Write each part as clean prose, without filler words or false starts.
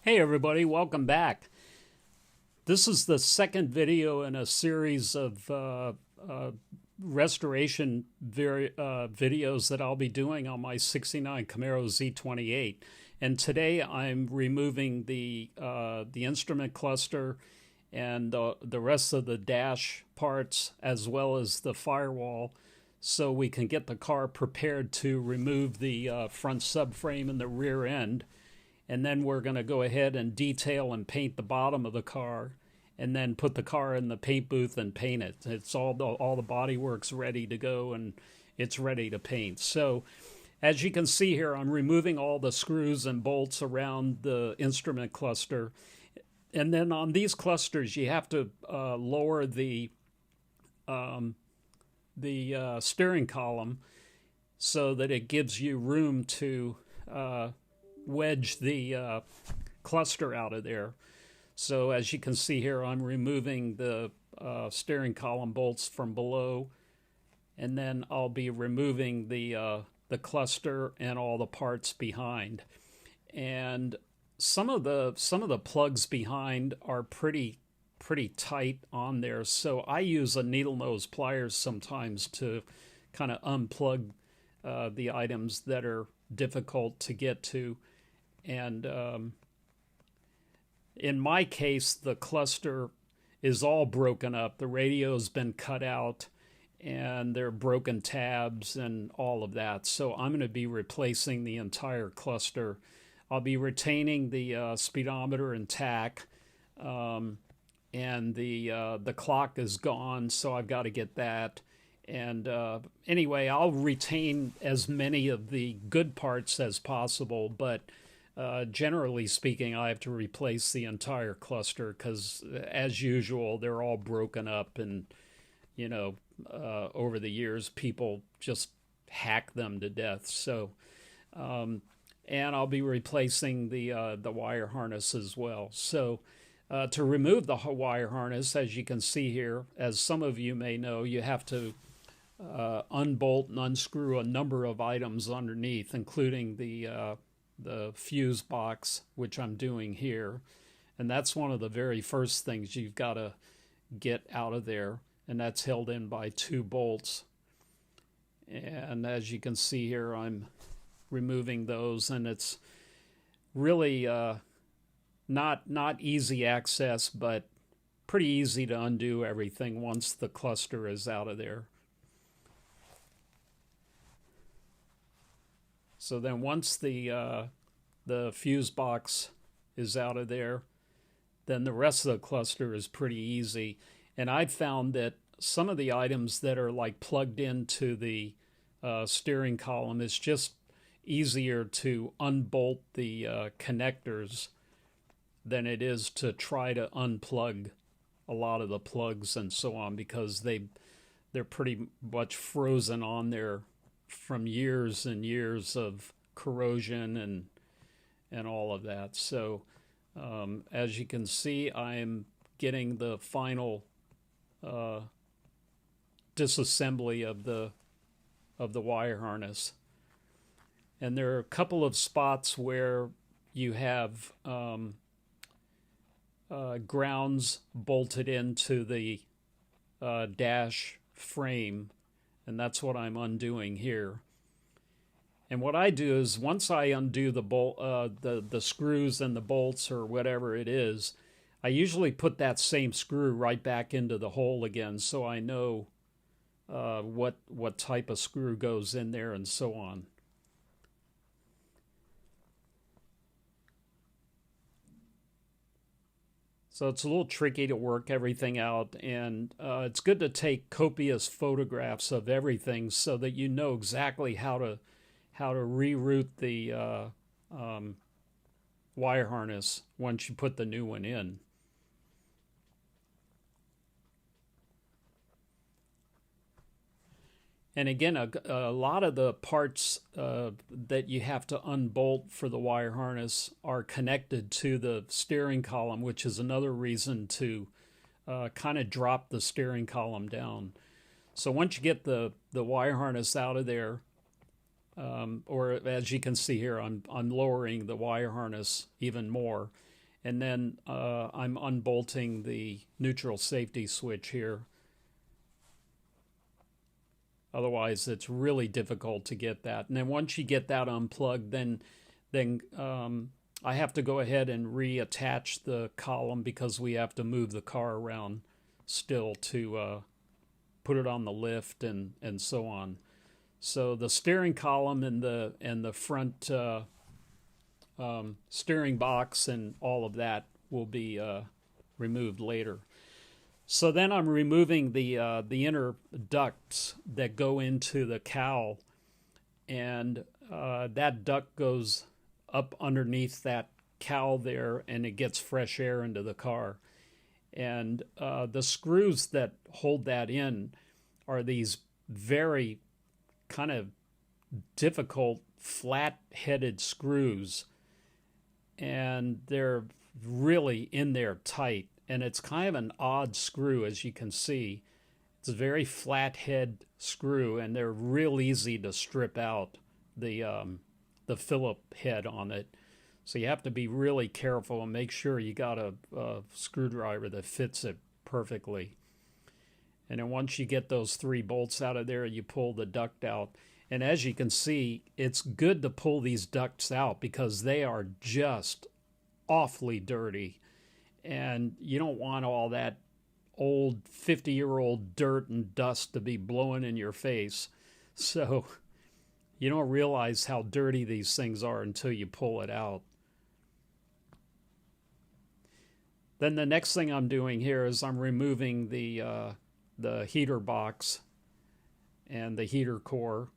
Hey everybody, welcome back. This is the second video in a series of restoration videos that I'll be doing on my '69 Camaro Z28. And today I'm removing the instrument cluster and the rest of the dash parts as well as the firewall, so we can get the car prepared to remove the front subframe and the rear end. And then we're going to go ahead and detail and paint the bottom of the car, and then put the car in the paint booth and paint it. It's all the body work's ready to go, and it's ready to paint. So as you can see here, I'm removing all the screws and bolts around the instrument cluster. And then on these clusters, you have to lower the steering column so that it gives you room to wedge the cluster out of there. So as you can see here, I'm removing the steering column bolts from below, and then I'll be removing the cluster and all the parts behind. And some of the plugs behind are pretty tight on there, so I use a needle nose pliers sometimes to kind of unplug the items that are difficult to get to. And in my case, the cluster is all broken up. The radio's been cut out, and there are broken tabs and all of that. So I'm going to be replacing the entire cluster. I'll be retaining the speedometer intact, and the clock is gone, so I've got to get that. And anyway, I'll retain as many of the good parts as possible, but generally speaking, I have to replace the entire cluster because, as usual, they're all broken up, and over the years, people just hack them to death. So, and I'll be replacing the wire harness as well. So, to remove the wire harness, as you can see here, as some of you may know, you have to unbolt and unscrew a number of items underneath, including the fuse box, which I'm doing here. And that's one of the very first things you've got to get out of there, and that's held in by 2 bolts. And as you can see here, I'm removing those, and it's really not easy access, but pretty easy to undo everything once the cluster is out of there. So then once the fuse box is out of there, then the rest of the cluster is pretty easy. And I've found that some of the items that are like plugged into the steering column, is just easier to unbolt the connectors than it is to try to unplug a lot of the plugs and so on, because they're pretty much frozen on there from years and years of corrosion and all of that. So as you can see, I'm getting the final disassembly of the wire harness. And there are a couple of spots where you have grounds bolted into the dash frame, and that's what I'm undoing here. And what I do is, once I undo the the screws and the bolts or whatever it is, I usually put that same screw right back into the hole again, so I know what type of screw goes in there and so on. So it's a little tricky to work everything out, and it's good to take copious photographs of everything so that you know exactly how to reroute the wire harness once you put the new one in. And again, a lot of the parts that you have to unbolt for the wire harness are connected to the steering column, which is another reason to kind of drop the steering column down. So once you get the wire harness out of there, or as you can see here, I'm lowering the wire harness even more. And then I'm unbolting the neutral safety switch here. Otherwise, it's really difficult to get that. And then once you get that unplugged, then I have to go ahead and reattach the column because we have to move the car around still to put it on the lift and so on. So the steering column and the front steering box and all of that will be removed later. So then I'm removing the inner ducts that go into the cowl, and that duct goes up underneath that cowl there, and it gets fresh air into the car. And the screws that hold that in are these very kind of difficult flat-headed screws, and they're really in there tight. And it's kind of an odd screw, as you can see. It's a very flat head screw, and they're real easy to strip out the Phillip head on it. So you have to be really careful and make sure you got a screwdriver that fits it perfectly. And then once you get those 3 bolts out of there, you pull the duct out. And as you can see, it's good to pull these ducts out because they are just awfully dirty. And you don't want all that old 50-year-old dirt and dust to be blowing in your face. So you don't realize how dirty these things are until you pull it out. Then the next thing I'm doing here is I'm removing the heater box and the heater core.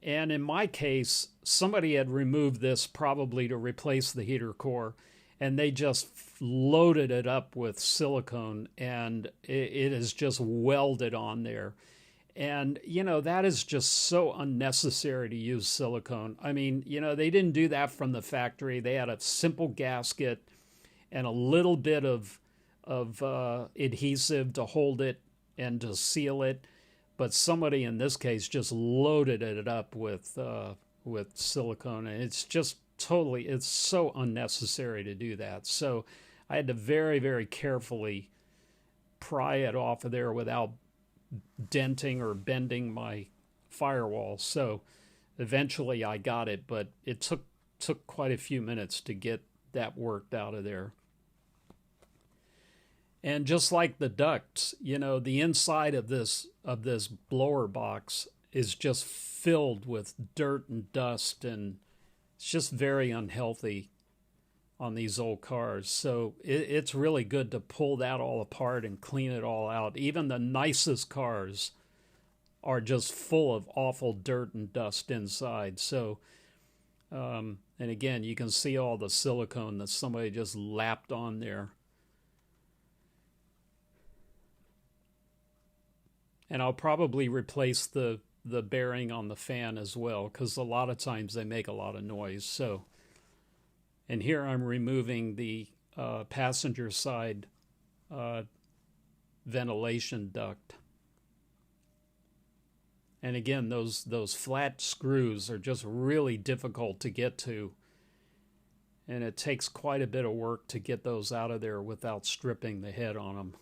And in my case, somebody had removed this probably to replace the heater core, and they just loaded it up with silicone, and it is just welded on there. And, you know, that is just so unnecessary to use silicone. I mean, you know, they didn't do that from the factory. They had a simple gasket and a little bit of adhesive to hold it and to seal it. But somebody in this case just loaded it up with silicone, and it's just totally, it's so unnecessary to do that. So I had to very, very carefully pry it off of there without denting or bending my firewall. So eventually I got it, but it took quite a few minutes to get that worked out of there. And just like the ducts, you know, the inside of this blower box is just filled with dirt and dust, and it's just very unhealthy on these old cars. So it's really good to pull that all apart and clean it all out. Even the nicest cars are just full of awful dirt and dust inside. So, and again, you can see all the silicone that somebody just lapped on there. And I'll probably replace the bearing on the fan as well, because a lot of times they make a lot of noise. So, and here I'm removing the passenger side ventilation duct. And again, those flat screws are just really difficult to get to. And it takes quite a bit of work to get those out of there without stripping the head on them.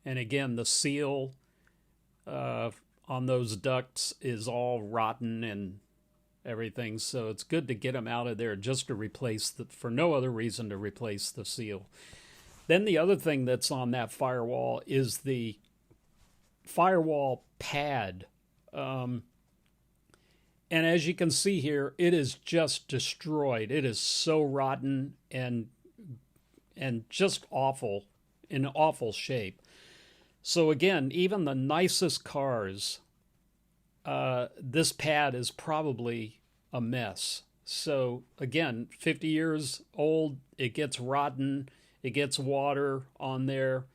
And again, the seal on those ducts is all rotten and everything. So it's good to get them out of there just to replace for no other reason to replace the seal. Then the other thing that's on that firewall is the firewall pad. And as you can see here, it is just destroyed. It is so rotten and just awful, in awful shape. So again, even the nicest cars, this pad is probably a mess. So again, 50 years old, it gets rotten, it gets water on there,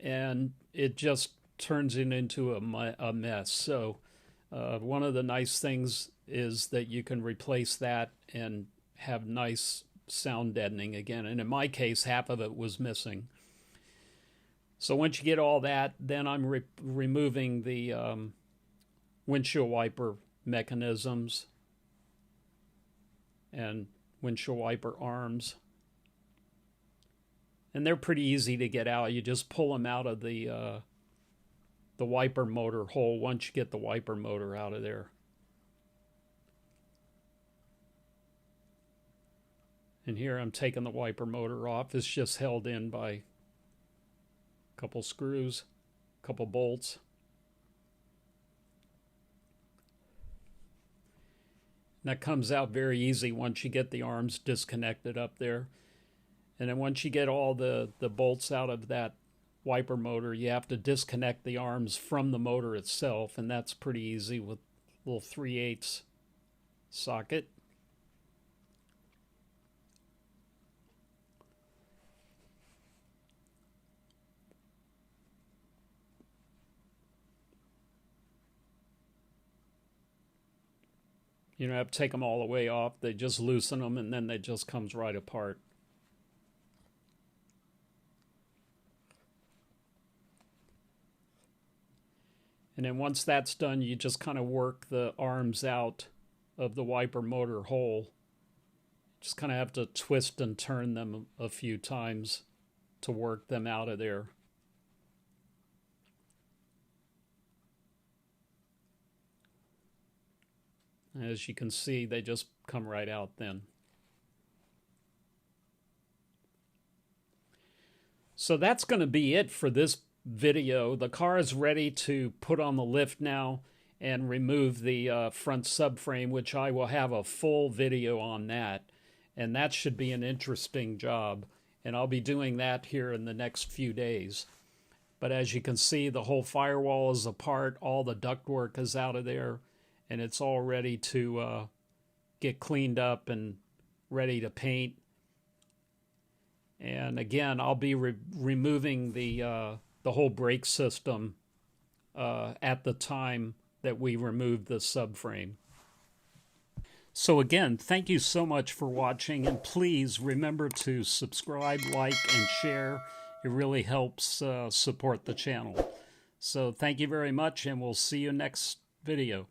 and it just turns it into a mess. So One of the nice things is that you can replace that and have nice sound deadening again. And in my case, half of it was missing. So once you get all that, then I'm removing the windshield wiper mechanisms and windshield wiper arms. And they're pretty easy to get out. You just pull them out of the wiper motor hole once you get the wiper motor out of there. And here I'm taking the wiper motor off. It's just held in by a couple screws, a couple bolts. And that comes out very easy once you get the arms disconnected up there. And then once you get all the bolts out of that wiper motor, you have to disconnect the arms from the motor itself, and that's pretty easy with a little 3/8 socket. You don't have to take them all the way off. They just loosen them, and then it just comes right apart. And then once that's done, you just kind of work the arms out of the wiper motor hole. Just kind of have to twist and turn them a few times to work them out of there. As you can see, they just come right out then. So that's going to be it for this video. The car is ready to put on the lift now and remove the front subframe, which I will have a full video on that. And that should be an interesting job. And I'll be doing that here in the next few days. But as you can see, the whole firewall is apart. All the ductwork is out of there. And it's all ready to get cleaned up and ready to paint. And again, I'll be removing the whole brake system at the time that we remove the subframe. So again, thank you so much for watching, and please remember to subscribe, like, and share. It really helps support the channel. So thank you very much, and we'll see you next video.